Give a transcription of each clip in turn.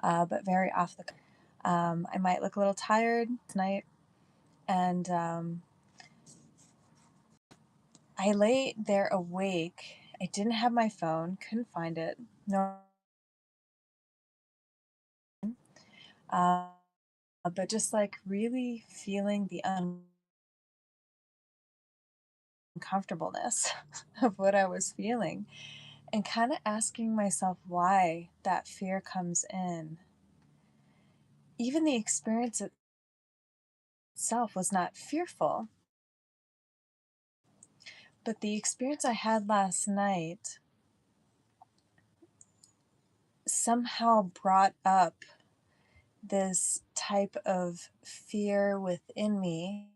but very off the. I might look a little tired tonight, and I lay there awake. I didn't have my phone, couldn't find it. No, uh, but just like really feeling the uncomfortableness of what I was feeling, and kind of asking myself why that fear comes in. Even the experience itself was not fearful, but the experience I had last night somehow brought up this type of fear within me,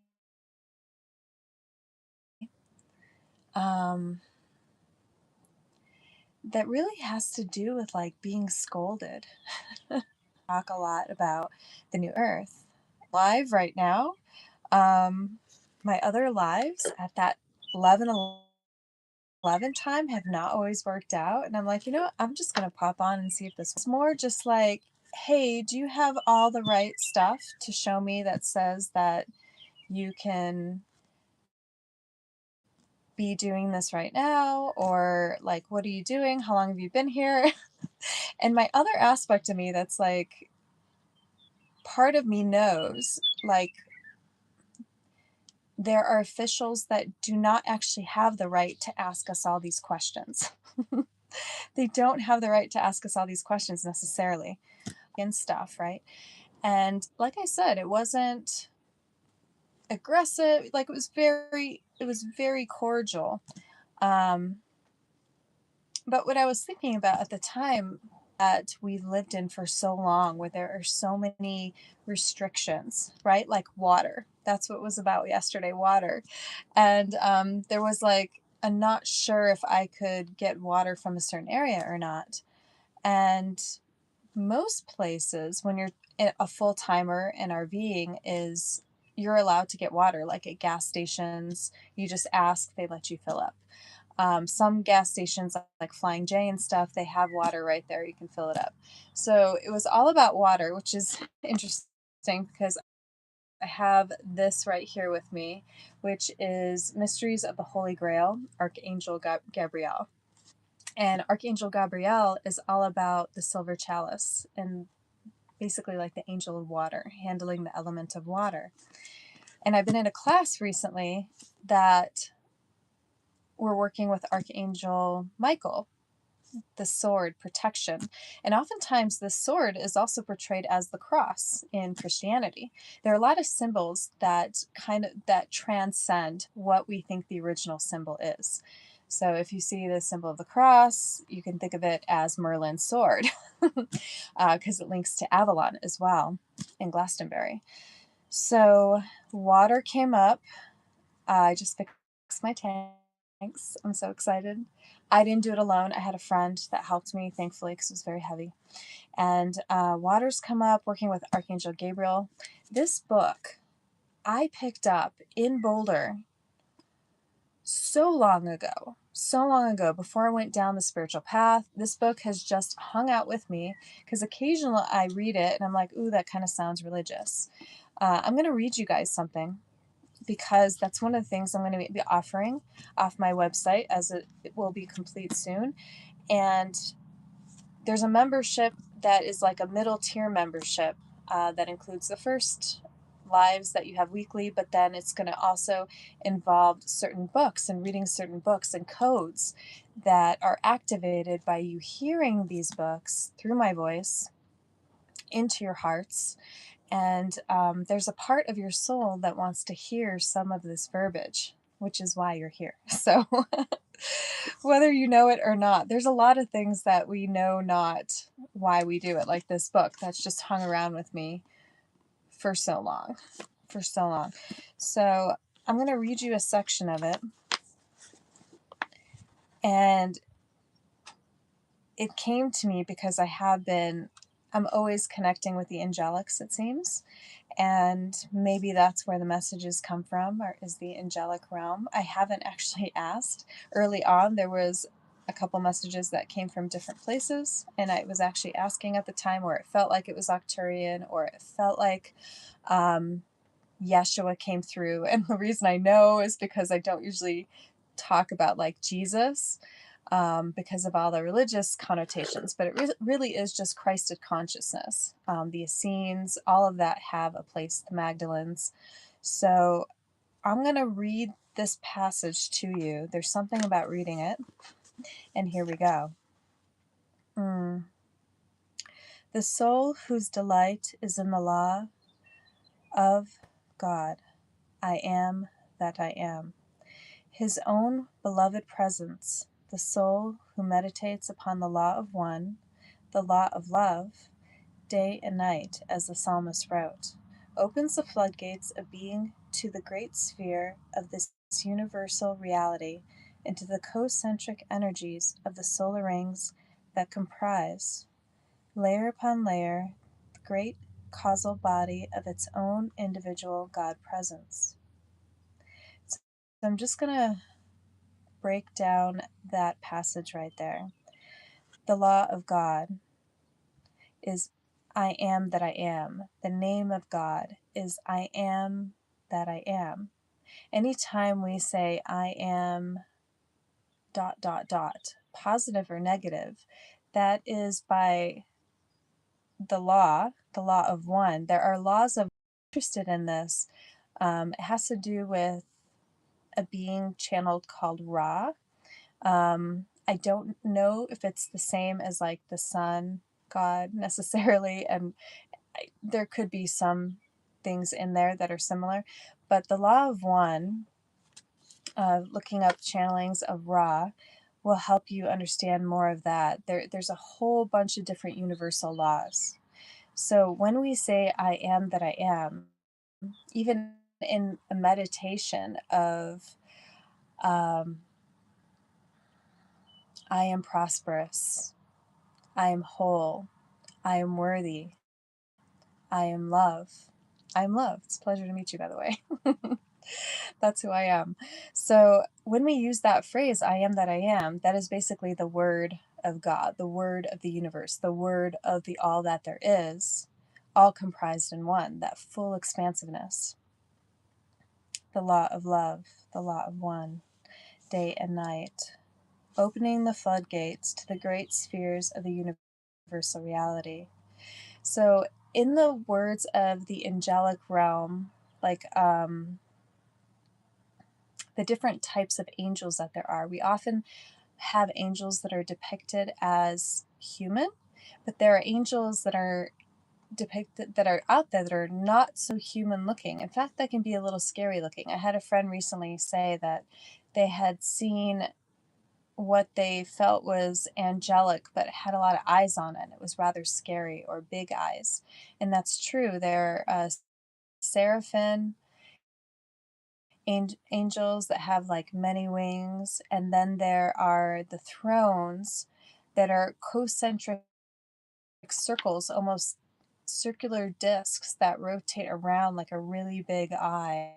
um, that really has to do with like being scolded. Talk a lot about the new earth. Live right now. Um, my other lives at that 11 time have not always worked out. And I'm like, I'm just going to pop on and see if this was more just like, hey, do you have all the right stuff to show me that says that you can be doing this right now? Or like, what are you doing? How long have you been here? And my other aspect of me that's like, part of me knows, like, there are officials that do not actually have the right to ask us all these questions. They don't have the right to ask us all these questions necessarily and stuff, right? And like I said, it wasn't aggressive, like it was very cordial. Um, but what I was thinking about at the time that we lived in for so long, where there are so many restrictions, right? Like water. That's what was about yesterday, water. And there was like, I'm not sure if I could get water from a certain area or not. And most places, when you're a full timer in RVing, is you're allowed to get water, like at gas stations. You just ask, they let you fill up. Some gas stations, like Flying J and stuff, they have water right there. You can fill it up. So it was all about water, which is interesting because I have this right here with me, which is Mysteries of the Holy Grail, Archangel Gabriel. And Archangel Gabriel is all about the silver chalice and basically like the angel of water, handling the element of water. And I've been in a class recently that we're working with Archangel Michael, the sword, protection. And oftentimes the sword is also portrayed as the cross in Christianity. There are a lot of symbols that transcend what we think the original symbol is. So if you see the symbol of the cross, you can think of it as Merlin's sword, because it links to Avalon as well in Glastonbury. So water came up. I just fixed my tanks. I'm so excited. I didn't do it alone. I had a friend that helped me, thankfully, because it was very heavy. And water's come up working with Archangel Gabriel. This book I picked up in Boulder so long ago, before I went down the spiritual path. This book has just hung out with me because occasionally I read it and I'm like, ooh, that kind of sounds religious. I'm going to read you guys something because that's one of the things I'm going to be offering off my website, as it will be complete soon. And there's a membership that is like a middle tier membership that includes the first lives that you have weekly, but then it's going to also involve certain books and reading certain books and codes that are activated by you hearing these books through my voice into your hearts. And there's a part of your soul that wants to hear some of this verbiage, which is why you're here. So whether you know it or not, there's a lot of things that we know not why we do it, like this book that's just hung around with me for so long, for so long. So I'm going to read you a section of it. And it came to me because I'm always connecting with the angelics, it seems. And maybe that's where the messages come from, or is the angelic realm. I haven't actually asked. Early on, there was a couple messages that came from different places, and I was actually asking at the time where it felt like it was Arcturian or it felt like Yeshua came through. And the reason I know is because I don't usually talk about like Jesus because of all the religious connotations, but it really is just Christed consciousness. The Essenes, all of that have a place, the Magdalens. So I'm going to read this passage to you. There's something about reading it, and here we go. The soul whose delight is in the law of God, I am that I am, his own beloved presence, the soul who meditates upon the law of one, the law of love, day and night, as the psalmist wrote, opens the floodgates of being to the great sphere of this universal reality and to the concentric energies of the solar rings that comprise, layer upon layer, the great causal body of its own individual God presence. So I'm just going to break down that passage right there. The law of God is I am that I am. The name of God is I am that I am. Anytime we say I am ... positive or negative, that is by the law of one. There are laws of interested in this. It has to do with a being channeled called Ra. I don't know if it's the same as like the sun god necessarily, and there could be some things in there that are similar, but the law of one, looking up channelings of Ra, will help you understand more of that. There's a whole bunch of different universal laws. So when we say I am that I am, even in a meditation of I am prosperous, I am whole, I am worthy, I am love. I am love. It's a pleasure to meet you, by the way. That's who I am. So when we use that phrase, I am that I am, that is basically the word of God, the word of the universe, the word of the all that there is, all comprised in one, that full expansiveness. The law of love, the law of one, day and night, opening the floodgates to the great spheres of the universal reality. So in the words of the angelic realm, like the different types of angels that there are, we often have angels that are depicted as human, but there are angels that are depicted that are out there that are not so human looking. In fact, that can be a little scary looking. I had a friend recently say that they had seen what they felt was angelic, but it had a lot of eyes on it. It was rather scary, or big eyes. And that's true. They're seraphim angels that have like many wings. And then there are the thrones that are concentric circles, almost circular discs that rotate around like a really big eye.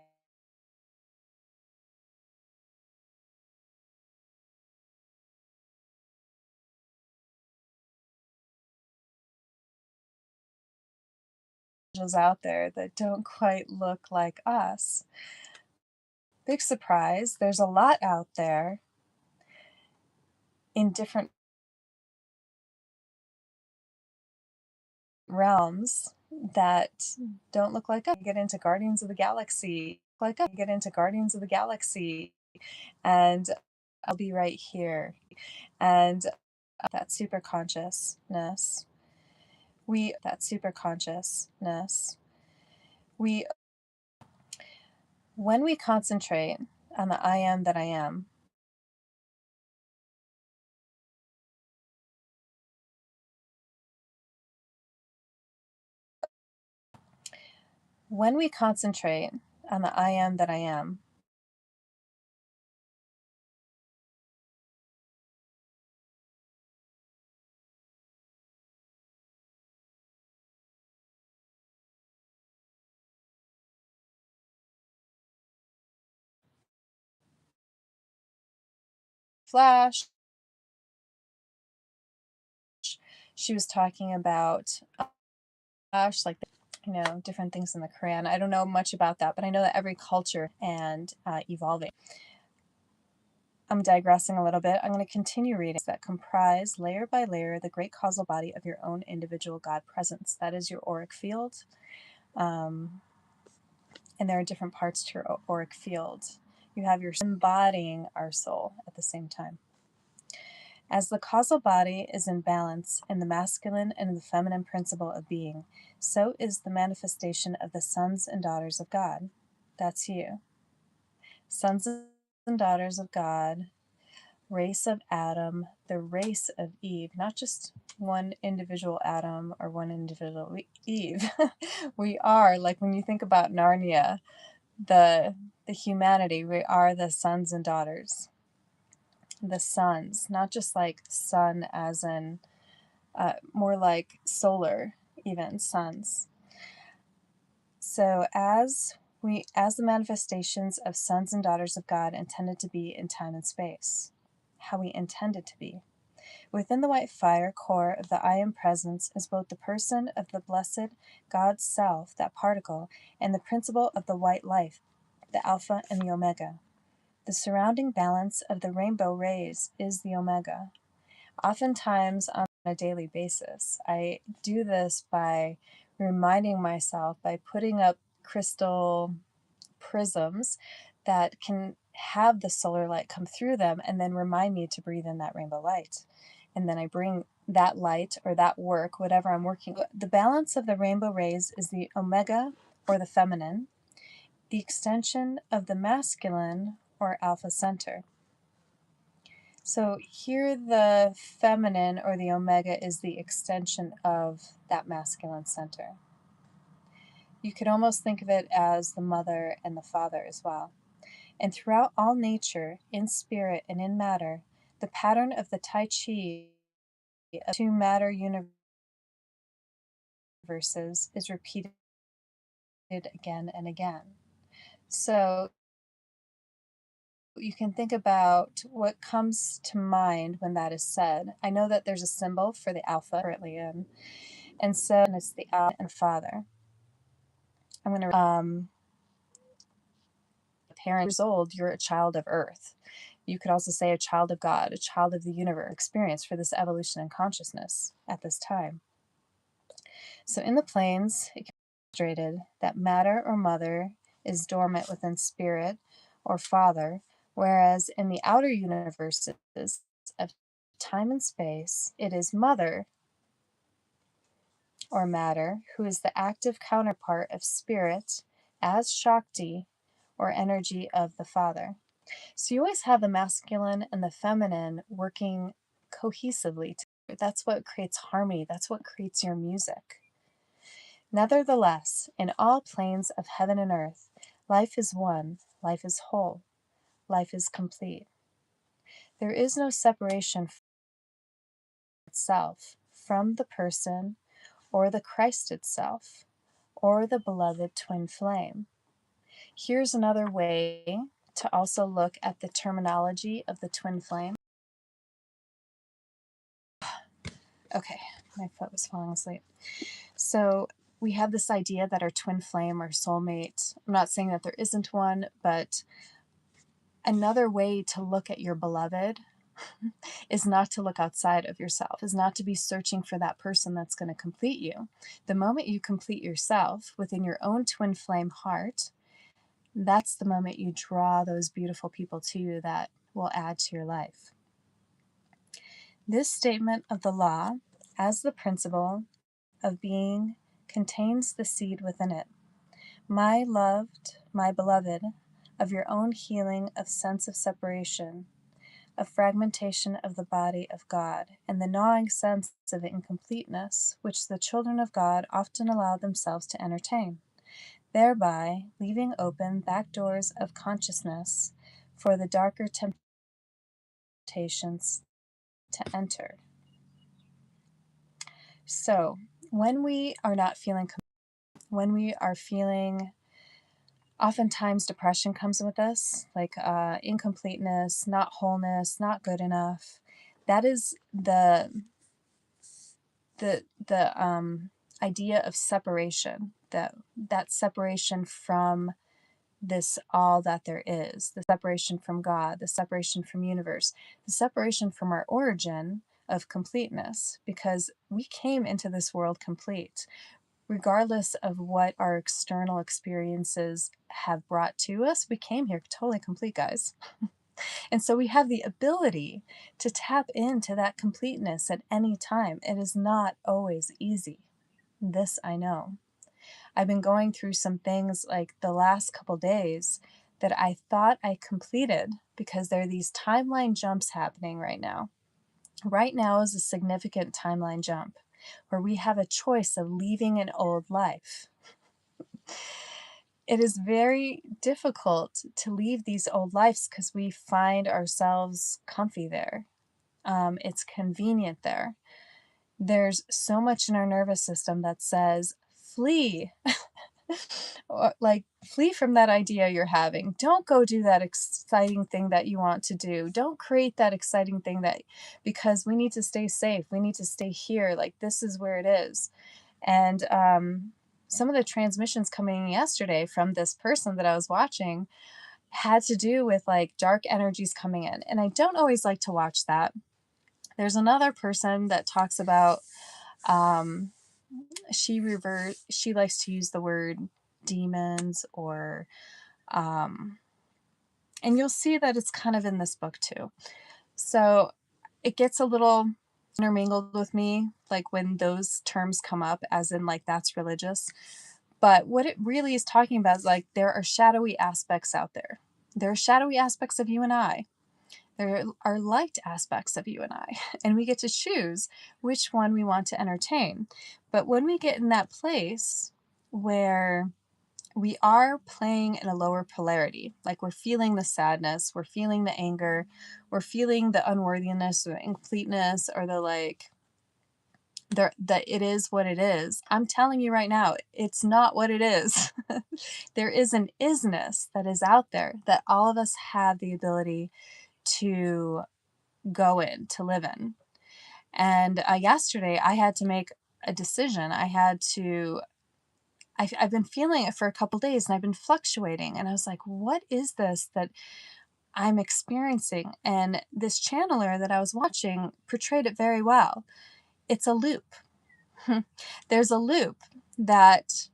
Angels out there that don't quite look like us. Big surprise, there's a lot out there in different realms that don't look like us. Get into Guardians of the Galaxy, and I'll be right here. And that super consciousness, we when we concentrate on the I am that I am, when we concentrate on the I am that I am, flash, She was talking about, like, different things in the Quran. I don't know much about that, but I know that every culture and evolving. I'm digressing a little bit. I'm going to continue reading that comprise layer by layer the great causal body of your own individual God presence. That is your auric field. And there are different parts to your auric field. You have your embodying our soul at the same time. As the causal body is in balance in the masculine and the feminine principle of being, so is the manifestation of the sons and daughters of God. That's you. Sons and daughters of God, race of Adam, the race of Eve, not just one individual Adam or one individual Eve. We are, like when you think about Narnia, the humanity, we are the sons and daughters. The sons, not just like sun as in more like solar, even suns. So as the manifestations of sons and daughters of God intended to be in time and space, how we intended to be. Within the white fire core of the I Am Presence is both the person of the blessed God's self, that particle, and the principle of the white life, the Alpha and the Omega. The surrounding balance of the rainbow rays is the Omega. Oftentimes on a daily basis, I do this by reminding myself, by putting up crystal prisms that can have the solar light come through them and then remind me to breathe in that rainbow light. And then I bring that light or that work, whatever I'm working with. The balance of the rainbow rays is the Omega or the feminine, the extension of the masculine or alpha center. So here the feminine or the Omega is the extension of that masculine center. You could almost think of it as the mother and the father as well. And throughout all nature, in spirit and in matter, the pattern of the Tai Chi of two matter universes is repeated again and again. So you can think about what comes to mind when that is said. I know that there's a symbol for the alpha currently in, and so it's the alpha and father. I'm going to parent years old, you're a child of earth. You could also say a child of God, a child of the universe experience for this evolution in consciousness at this time. So in the planes, it can be demonstrated that matter or mother is dormant within spirit or father, whereas in the outer universes of time and space, it is mother or matter who is the active counterpart of spirit as Shakti or energy of the father. So you always have the masculine and the feminine working cohesively together. That's what creates harmony. That's what creates your music. Nevertheless, in all planes of heaven and earth, life is one, life is whole, life is complete. There is no separation from itself from the person or the Christ itself or the beloved twin flame. Here's another way to also look at the terminology of the twin flame. Okay, my foot was falling asleep. So we have this idea that our twin flame or soulmate, I'm not saying that there isn't one, but another way to look at your beloved is not to look outside of yourself, is not to be searching for that person that's going to complete you. The moment you complete yourself within your own twin flame heart, that's the moment you draw those beautiful people to you that will add to your life. This statement of the law as the principle of being contains the seed within it. My loved, my beloved, of your own healing of sense of separation, of fragmentation of the body of God, and the gnawing sense of incompleteness, which the children of God often allow themselves to entertain, thereby leaving open back doors of consciousness for the darker temptations to enter. So, when we are not feeling, when we are feeling, oftentimes depression comes with us, like incompleteness, not wholeness, not good enough. That is the the idea of separation, that separation from this all that there is, the separation from God, the separation from universe, the separation from our origin of completeness, because we came into this world complete. Regardless of what our external experiences have brought to us, we came here totally complete, guys. And so we have the ability to tap into that completeness at any time. It is not always easy. This I know. I've been going through some things like the last couple days that I thought I completed because there are these timeline jumps happening right now. Right now is a significant timeline jump where we have a choice of leaving an old life. It is very difficult to leave these old lives because we find ourselves comfy there. It's convenient there. There's so much in our nervous system that says, flee. Or, like, flee from that idea you're having. Don't go do that exciting thing that you want to do. Don't create that exciting thing because we need to stay safe. We need to stay here. Like, this is where it is. And some of the transmissions coming in yesterday from this person that I was watching had to do with like dark energies coming in. And I don't always like to watch that. There's another person that talks about she likes to use the word demons or and you'll see that it's kind of in this book too. So it gets a little intermingled with me, like when those terms come up, as in like that's religious. But what it really is talking about is like there are shadowy aspects out there. There are shadowy aspects of you and I. There are light aspects of you and I, and we get to choose which one we want to entertain. But when we get in that place where we are playing in a lower polarity, like we're feeling the sadness, we're feeling the anger, we're feeling the unworthiness or the incompleteness or the like, that it is what it is. I'm telling you right now, it's not what it is. There is an isness that is out there that all of us have the ability to go in, to live in. And yesterday I had to make a decision. I've been feeling it for a couple days and I've been fluctuating. And I was like, what is this that I'm experiencing? And this channeler that I was watching portrayed it very well. It's a loop. There's a loop that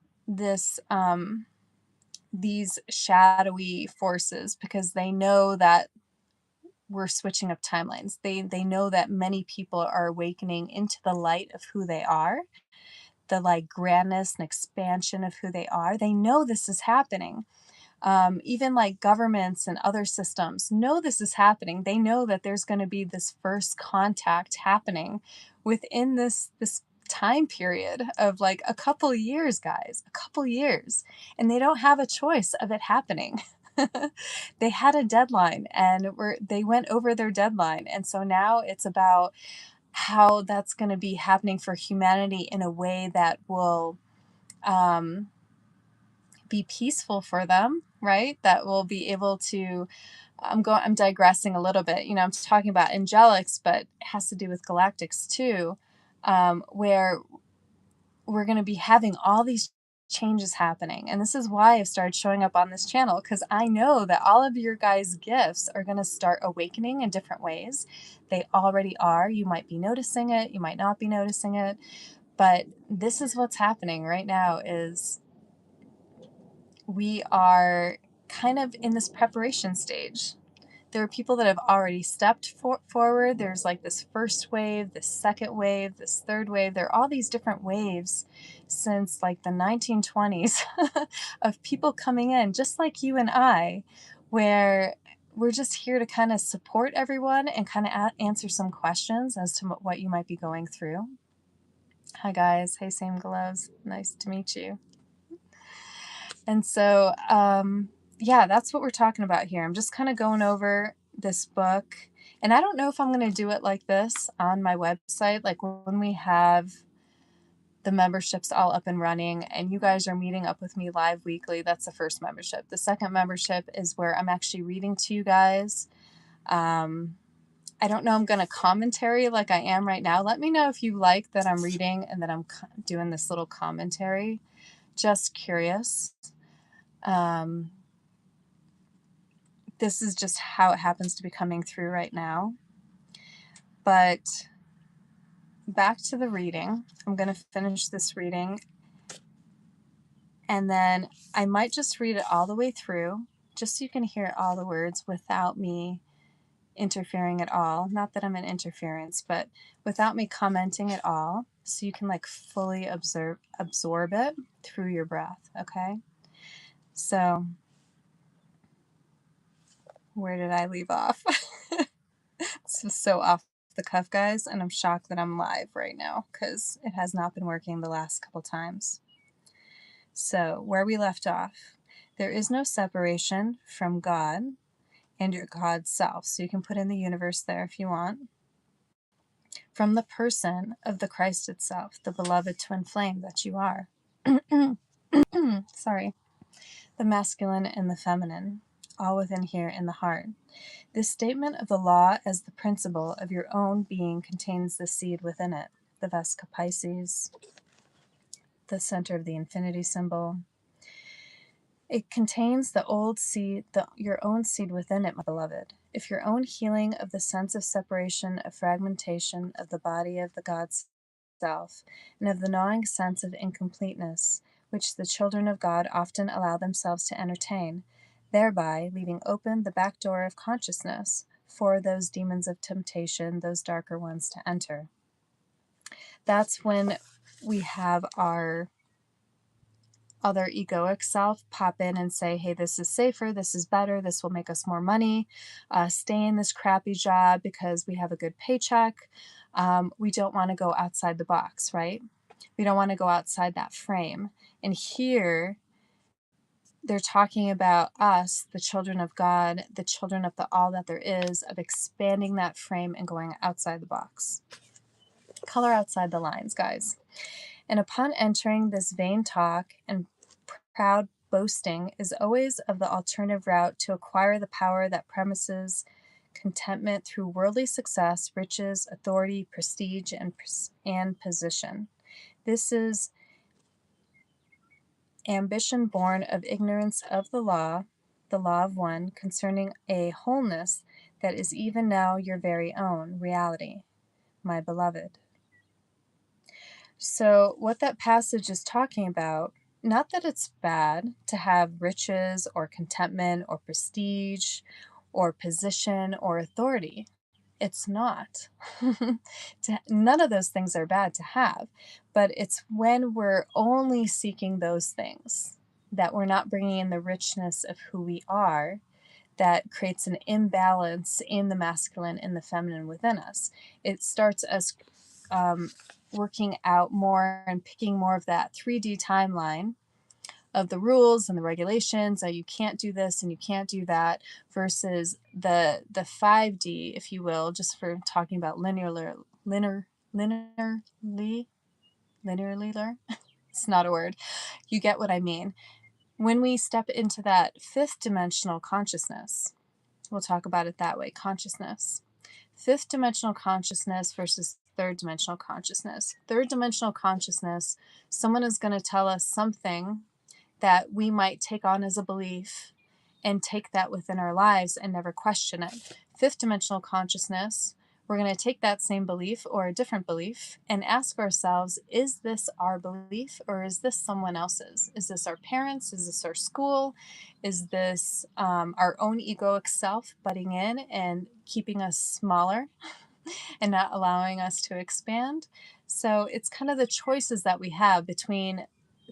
these shadowy forces, because they know that we're switching up timelines. They know that many people are awakening into the light of who they are, the like grandness and expansion of who they are. They know this is happening. Even like governments and other systems know this is happening. They know that there's going to be this first contact happening within this time period of like a couple years, guys, a couple years, and they don't have a choice of it happening. They had a deadline and they went over their deadline, and so now it's about how that's going to be happening for humanity in a way that will be peaceful for them, right? That will be able to, I'm digressing a little bit. I'm talking about angelics, but it has to do with galactics too, where we're going to be having all these changes happening. And this is why I've started showing up on this channel, because I know that all of your guys' gifts are going to start awakening in different ways. They already are. You might be noticing it. You might not be noticing it. But this is what's happening right now is we are kind of in this preparation stage. There are people that have already stepped forward. There's like this first wave, this second wave, this third wave. There are all these different waves since like the 1920s of people coming in, just like you and I, where we're just here to kind of support everyone and kind of answer some questions as to what you might be going through. Hi guys. Hey, Same Gloves. Nice to meet you. And so, yeah, that's what we're talking about here. I'm just kind of going over this book. And I don't know if I'm going to do it like this on my website, like when we have the memberships all up and running and you guys are meeting up with me live weekly. That's the first membership. The second membership is where I'm actually reading to you guys. I don't know I'm going to commentary like I am right now. Let me know if you like that I'm reading and that I'm doing this little commentary. Just curious. This is just how it happens to be coming through right now. But back to the reading. I'm going to finish this reading, and then I might just read it all the way through, just so you can hear all the words without me interfering at all. Not that I'm an interference, but without me commenting at all, so you can like fully absorb it through your breath, okay? So, where did I leave off? This is so off the cuff, guys, and I'm shocked that I'm live right now because it has not been working the last couple times. So, where we left off, there is no separation from God and your God self. So, you can put in the universe there if you want. From the person of the Christ itself, the beloved twin flame that you are. Sorry. The masculine and the feminine, all within here in the heart. This statement of the law as the principle of your own being contains the seed within it, the Vesca Pisces, the center of the infinity symbol. It contains the old seed, your own seed within it, my beloved. If your own healing of the sense of separation, of fragmentation of the body of the God's self, and of the gnawing sense of incompleteness, which the children of God often allow themselves to entertain, thereby leaving open the back door of consciousness for those demons of temptation, those darker ones to enter. That's when we have our other egoic self pop in and say, hey, this is safer, this is better, this will make us more money, stay in this crappy job because we have a good paycheck. We don't want to go outside the box, right? We don't want to go outside that frame. And here they're talking about us, the children of God, the children of the all that there is, of expanding that frame and going outside the box. Color outside the lines, guys. And upon entering this vain talk and proud boasting is always of the alternative route to acquire the power that premises contentment through worldly success, riches, authority, prestige, and position. This is ambition born of ignorance of the law of one, concerning a wholeness that is even now your very own reality, my beloved. So, what that passage is talking about, not that it's bad to have riches or contentment or prestige or position or authority. It's not. None of those things are bad to have, but it's when we're only seeking those things, that we're not bringing in the richness of who we are, that creates an imbalance in the masculine and the feminine within us. It starts us working out more and picking more of that 3D timeline of the rules and the regulations that you can't do this and you can't do that, versus the 5D, if you will, just for talking about linearly. It's not a word. You get what I mean. When we step into that fifth dimensional consciousness, we'll talk about it that way, consciousness. Fifth dimensional consciousness versus third dimensional consciousness. Third dimensional consciousness, someone is going to tell us something that we might take on as a belief and take that within our lives and never question it. Fifth dimensional consciousness, we're going to take that same belief or a different belief and ask ourselves, is this our belief or is this someone else's? Is this our parents? Is this our school? Is this our own egoic self butting in and keeping us smaller and not allowing us to expand? So it's kind of the choices that we have between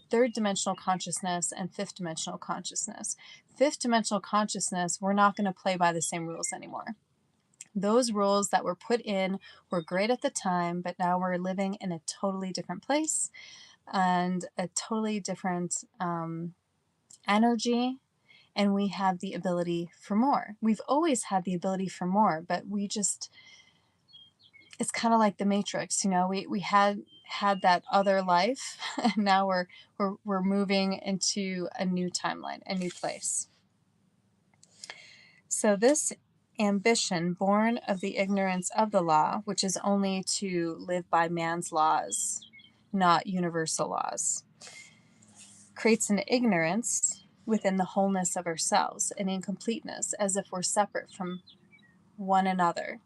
third dimensional consciousness and fifth dimensional consciousness. Fifth dimensional consciousness, we're not going to play by the same rules anymore. Those rules that were put in were great at the time, but now we're living in a totally different place and a totally different energy, and we have the ability for more. We've always had the ability for more, but we just, it's kind of like the Matrix, you know, we had that other life, and now we're moving into a new timeline, a new place. So this ambition born of the ignorance of the law, which is only to live by man's laws, not universal laws, creates an ignorance within the wholeness of ourselves, an incompleteness, as if we're separate from one another.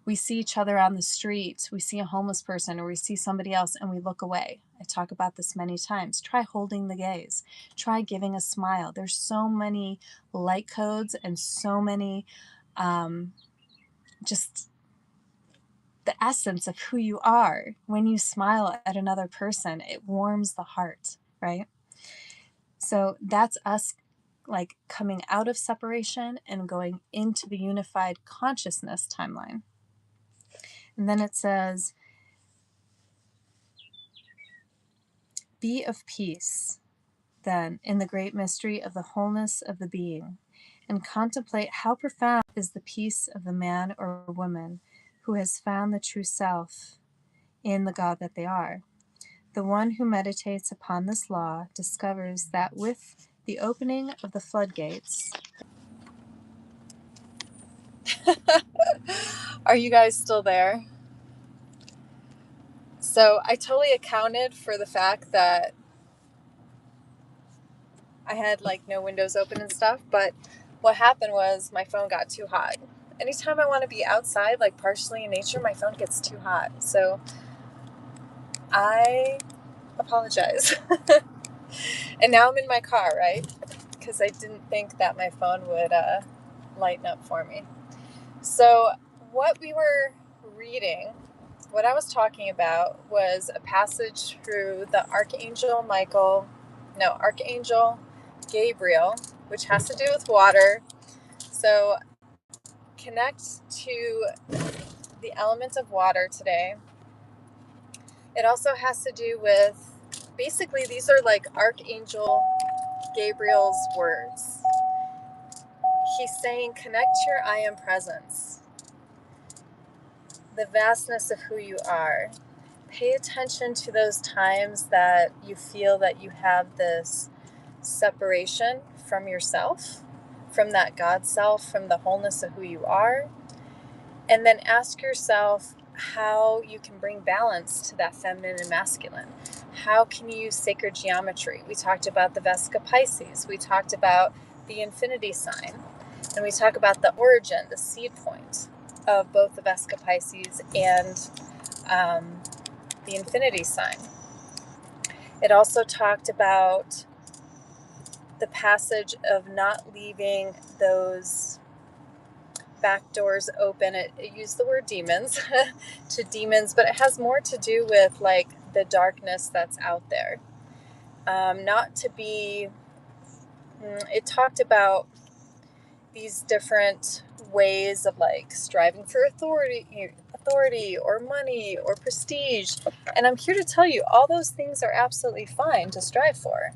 We see each other on the street, we see a homeless person, or we see somebody else, and we look away. I talk about this many times. Try holding the gaze. Try giving a smile. There's so many light codes and so many just the essence of who you are. When you smile at another person, it warms the heart, right? So that's us like coming out of separation and going into the unified consciousness timeline. And then it says, be of peace, then, in the great mystery of the wholeness of the being, and contemplate how profound is the peace of the man or woman who has found the true self in the God that they are. The one who meditates upon this law discovers that with the opening of the floodgates... Are you guys still there? So I totally accounted for the fact that I had like no windows open and stuff, but what happened was my phone got too hot. Anytime I want to be outside, like partially in nature, my phone gets too hot. So I apologize. And now I'm in my car, right? Because I didn't think that my phone would lighten up for me. So what we were reading, what I was talking about was a passage through the Archangel Gabriel, which has to do with water. So connect to the element of water today. It also has to do with, basically these are like Archangel Gabriel's words. He's saying, connect to your I am presence, the vastness of who you are. Pay attention to those times that you feel that you have this separation from yourself, from that God self, from the wholeness of who you are. And then ask yourself how you can bring balance to that feminine and masculine. How can you use sacred geometry? We talked about the Vesica Pisces. We talked about the infinity sign. And we talk about the origin, the seed point of both the Vesica Pisces and the infinity sign. It also talked about the passage of not leaving those back doors open. It used the word demons to demons, but it has more to do with like the darkness that's out there. Not to be, it talked about these different ways of like striving for authority or money or prestige. And I'm here to tell you, all those things are absolutely fine to strive for.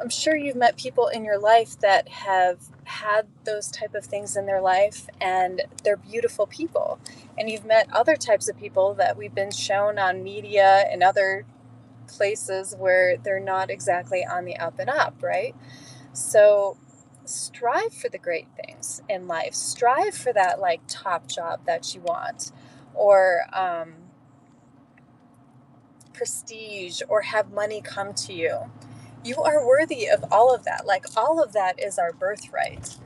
I'm sure you've met people in your life that have had those type of things in their life, and they're beautiful people. And you've met other types of people that we've been shown on media and other places where they're not exactly on the up and up, right? So strive for the great things in life. Strive for that like top job that you want, or prestige, or have money come to you. You are worthy of all of that. Like, all of that is our birthright,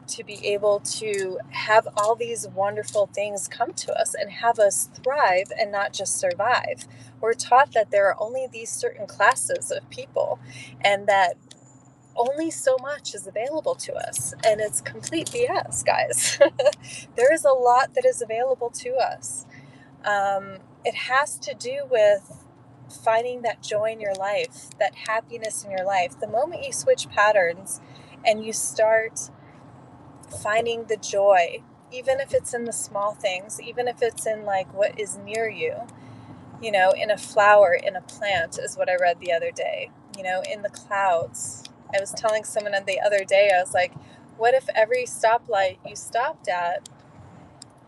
to be able to have all these wonderful things come to us and have us thrive and not just survive. We're taught that there are only these certain classes of people, and that only so much is available to us. And it's complete BS, guys. There is a lot that is available to us. It has to do with finding that joy in your life, that happiness in your life. The moment you switch patterns and you start finding the joy, even if it's in the small things, even if it's in like what is near you, you know, in a flower, in a plant, is what I read the other day, you know, in the clouds. I was telling someone the other day, I was like, what if every stoplight you stopped at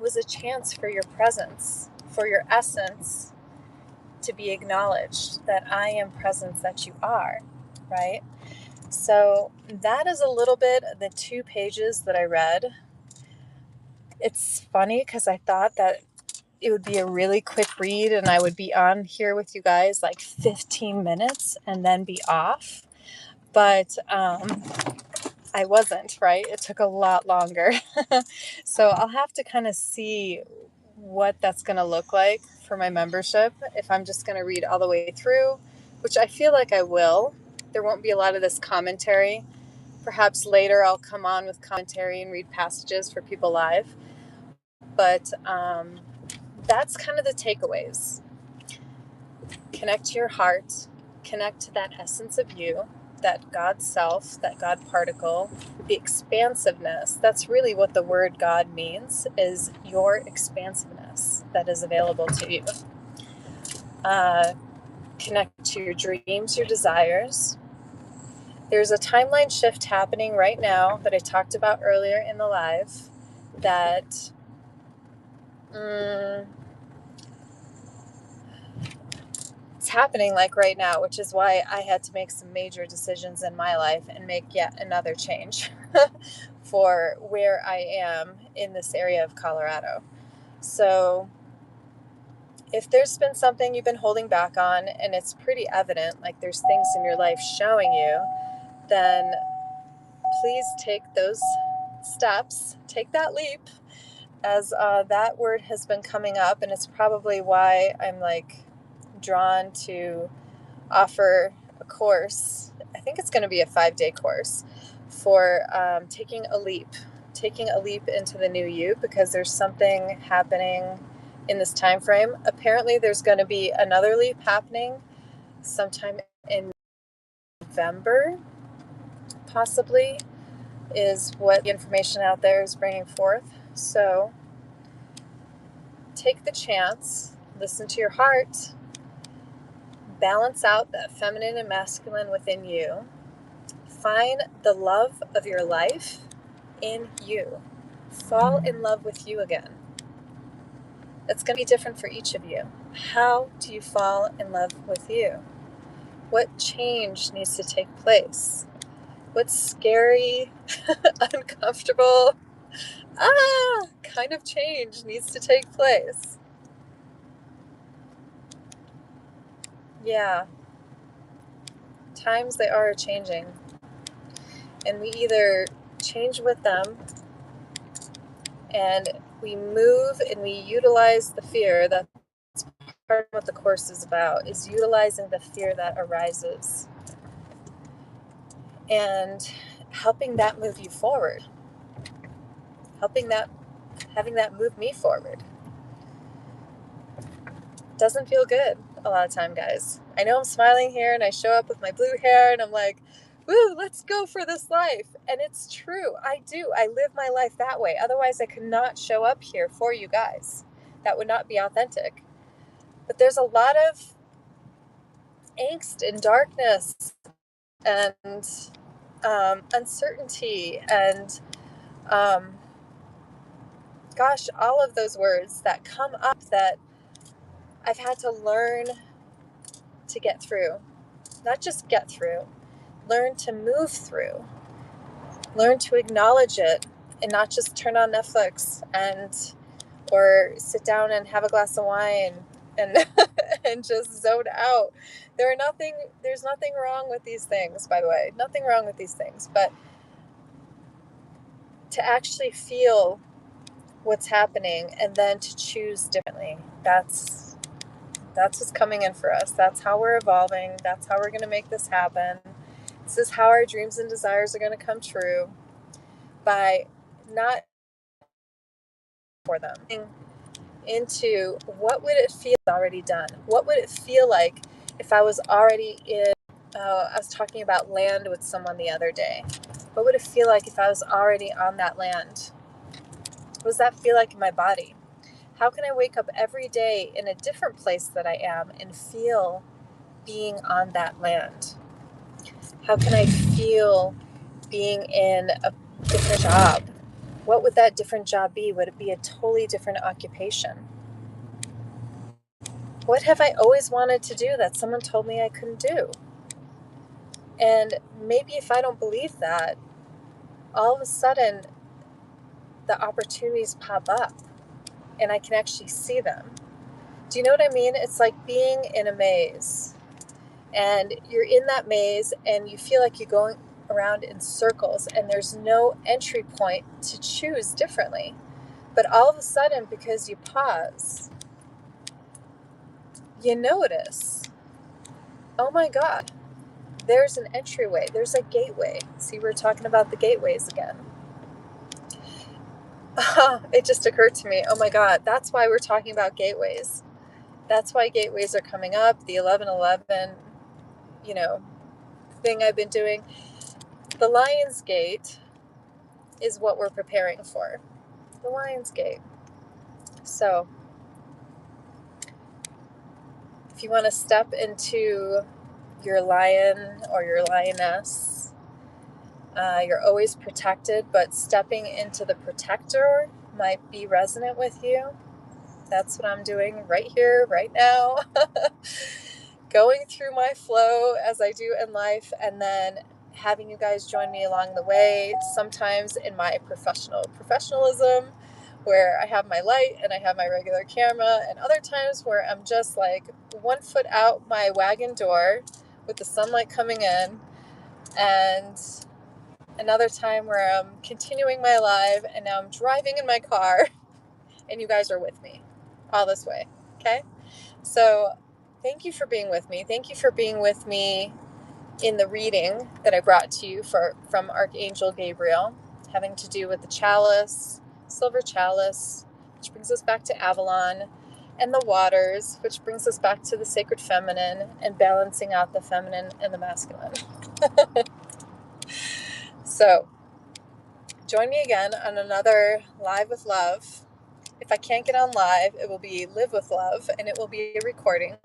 was a chance for your presence, for your essence to be acknowledged, that I am presence that you are, right? So that is a little bit of the 2 pages that I read. It's funny because I thought that it would be a really quick read and I would be on here with you guys like 15 minutes and then be off. But I wasn't, right? It took a lot longer. So I'll have to kind of see what that's going to look like for my membership. If I'm just going to read all the way through, which I feel like I will. There won't be a lot of this commentary. Perhaps later I'll come on with commentary and read passages for people live. But that's kind of the takeaways. Connect to your heart, connect to that essence of you, that God self, that God particle, the expansiveness. That's really what the word God means, is your expansiveness that is available to you. Connect to your dreams, your desires. There's a timeline shift happening right now that I talked about earlier in the live that it's happening like right now, which is why I had to make some major decisions in my life and make yet another change for where I am in this area of Colorado. So if there's been something you've been holding back on and it's pretty evident, like there's things in your life showing you, then please take those steps, take that leap, as that word has been coming up, and it's probably why I'm like drawn to offer a course. I think it's going to be a 5-day course for taking a leap into the new you, because there's something happening in this time frame. Apparently there's going to be another leap happening sometime in November, possibly, is what the information out there is bringing forth. So take the chance, listen to your heart, balance out that feminine and masculine within you. Find the love of your life in you. Fall in love with you again. It's going to be different for each of you. How do you fall in love with you? What change needs to take place? What scary, uncomfortable, kind of change needs to take place? Yeah. Times they are changing. And we either change with them and we move and we utilize the fear. That's part of what the course is about, is utilizing the fear that arises and helping that move you forward, having that move me forward. Doesn't feel good a lot of time, guys. I know I'm smiling here and I show up with my blue hair and I'm like, woo, let's go for this life. And it's true. I do. I live my life that way. Otherwise, I could not show up here for you guys. That would not be authentic. But there's a lot of angst and darkness and uncertainty and all of those words that come up that I've had to learn to get through. Not just get through, learn to move through, learn to acknowledge it, and not just turn on Netflix or sit down and have a glass of wine and and just zone out. There's nothing wrong with these things, by the way. Nothing wrong with these things, but to actually feel what's happening and then to choose differently. That's what's coming in for us. That's how we're evolving. That's how we're going to make this happen. This is how our dreams and desires are going to come true, by not for them into what would it feel already done? What would it feel like if I was already in, I was talking about land with someone the other day. What would it feel like if I was already on that land? What does that feel like in my body? How can I wake up every day in a different place that I am and feel being on that land? How can I feel being in a different job? What would that different job be? Would it be a totally different occupation? What have I always wanted to do that someone told me I couldn't do? And maybe if I don't believe that, all of a sudden the opportunities pop up and I can actually see them. Do you know what I mean? It's like being in a maze, and you're in that maze and you feel like you're going around in circles and there's no entry point to choose differently. But all of a sudden, because you pause, you notice, oh my God, there's an entryway, there's a gateway. See, we're talking about the gateways again. It just occurred to me, oh my God, that's why we're talking about gateways. That's why gateways are coming up, the 1111, thing I've been doing. The Lion's Gate is what we're preparing for. The Lion's Gate. So, if you want to step into your lion or your lioness, you're always protected, but stepping into the protector might be resonant with you. That's what I'm doing right here, right now. Going through my flow as I do in life, and then having you guys join me along the way, sometimes in my professionalism, where I have my light and I have my regular camera, and other times where I'm just like 1 foot out my wagon door with the sunlight coming in, and another time where I'm continuing my live and now I'm driving in my car and you guys are with me all this way. Okay? So thank you for being with me. Thank you for being with me in the reading that I brought to you from Archangel Gabriel, having to do with the chalice, silver chalice, which brings us back to Avalon, and the waters, which brings us back to the sacred feminine and balancing out the feminine and the masculine. So join me again on another Live with Love. If I can't get on live, it will be Live with Love, and it will be a recording.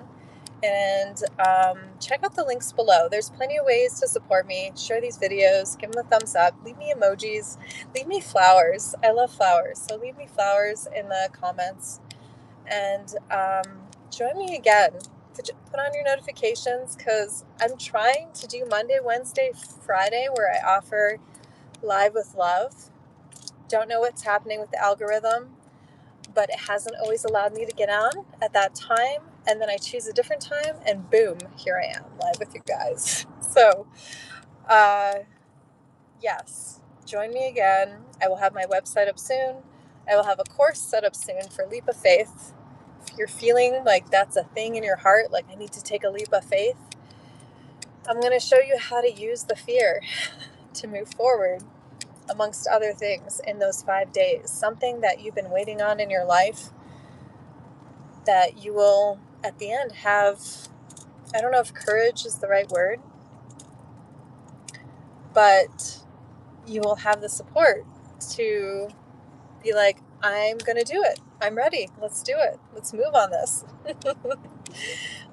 And check out the links below. There's plenty of ways to support me. Share these videos, give them a thumbs up, leave me emojis, leave me flowers. I love flowers, so leave me flowers in the comments. And join me again. Put on your notifications, because I'm trying to do Monday, Wednesday, Friday, where I offer Live with Love. Don't know what's happening with the algorithm, but it hasn't always allowed me to get on at that time. And then I choose a different time, and boom, here I am live with you guys. So, yes, join me again. I will have my website up soon. I will have a course set up soon for Leap of Faith. If you're feeling like that's a thing in your heart, like I need to take a leap of faith, I'm going to show you how to use the fear to move forward, amongst other things, in those 5 days. Something that you've been waiting on in your life, that you will at the end have, I don't know if courage is the right word, but you will have the support to be like, I'm going to do it. I'm ready. Let's do it. Let's move on this.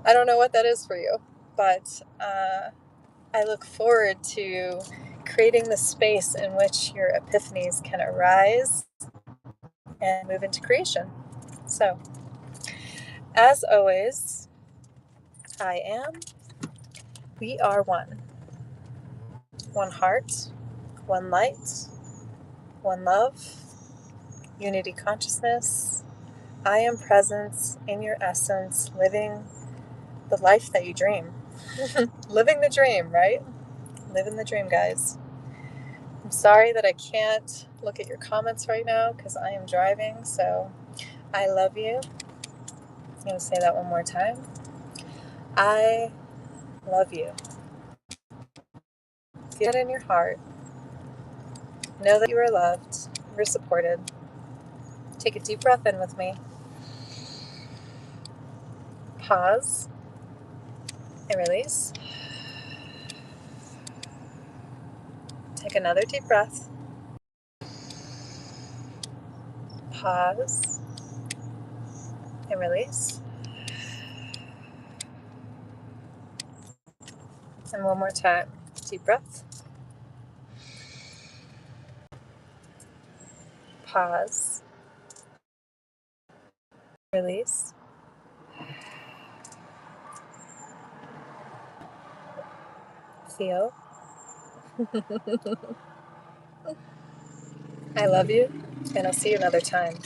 I don't know what that is for you, but I look forward to creating the space in which your epiphanies can arise and move into creation. So, as always, I am, we are one. One heart, one light, one love, unity consciousness. I am presence in your essence, living the life that you dream. Living the dream, right? Living the dream, guys. I'm sorry that I can't look at your comments right now because I am driving, so I love you. I'm going to say that one more time. I love you. Feel it in your heart. Know that you are loved. You're supported. Take a deep breath in with me. Pause and release. Take another deep breath. Pause and release. And one more time. Deep breath. Pause. Release. Theo, I love you, and I'll see you another time.